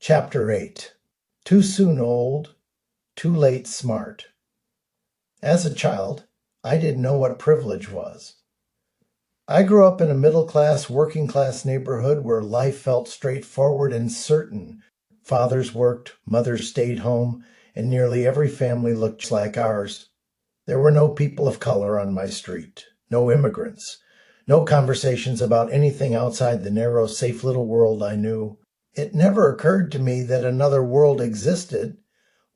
Chapter 8. Too Soon Old, Too Late Smart. As a child, I didn't know what privilege was. I grew up in a middle-class, working-class neighborhood where life felt straightforward and certain. Fathers worked, mothers stayed home, and nearly every family looked just like ours. There were no people of color on my street, no immigrants, no conversations about anything outside the narrow, safe little world I knew. It never occurred to me that another world existed,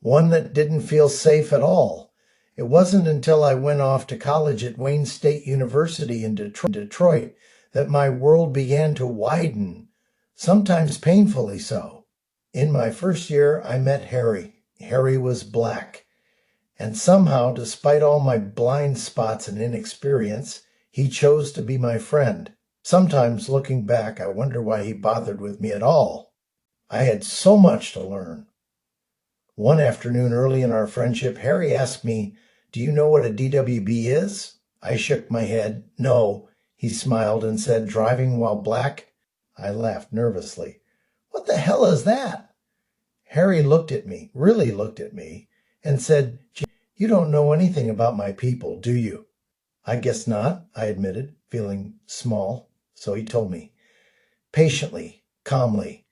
one that didn't feel safe at all. It wasn't until I went off to college at Wayne State University in Detroit that my world began to widen, sometimes painfully so. In my first year, I met Harry. Harry was black. And somehow, despite all my blind spots and inexperience, he chose to be my friend. Sometimes, looking back, I wonder why he bothered with me at all. I had so much to learn. One afternoon early in our friendship, Harry asked me, "Do you know what a DWB is?" I shook my head. "No," he smiled and said, "Driving while black?" I laughed nervously. "What the hell is that?" Harry really looked at me, and said, "You don't know anything about my people, do you?" "I guess not," I admitted, feeling small. So he told me, patiently, calmly.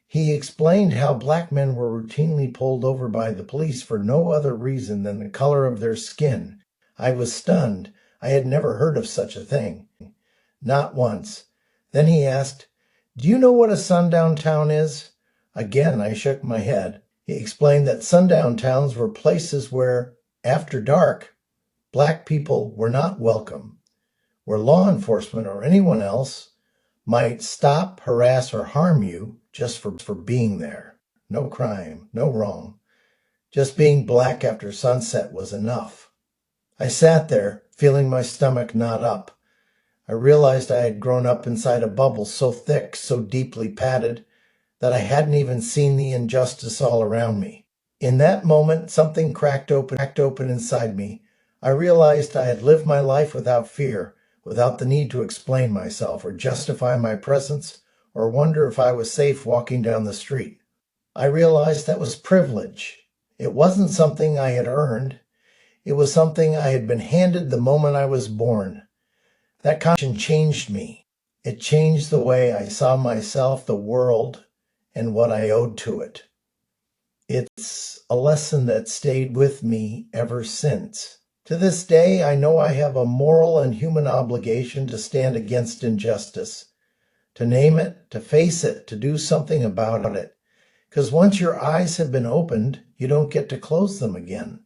He explained how black men were routinely pulled over by the police for no other reason than the color of their skin. I was stunned. I had never heard of such a thing. Not once. Then he asked, "Do you know what a sundown town is?" Again, I shook my head. He explained that sundown towns were places where, after dark, black people were not welcome, where law enforcement or anyone else might stop, harass, or harm you just for being there. No crime, no wrong. Just being black after sunset was enough. I sat there, feeling my stomach knot up. I realized I had grown up inside a bubble so thick, so deeply padded, that I hadn't even seen the injustice all around me. In that moment, something cracked open inside me. I realized I had lived my life without fear, without the need to explain myself or justify my presence or wonder if I was safe walking down the street. I realized that was privilege. It wasn't something I had earned. It was something I had been handed the moment I was born. That conviction changed me. It changed the way I saw myself, the world, and what I owed to it. It's a lesson that stayed with me ever since. To this day, I know I have a moral and human obligation to stand against injustice, to name it, to face it, to do something about it. Because once your eyes have been opened, you don't get to close them again.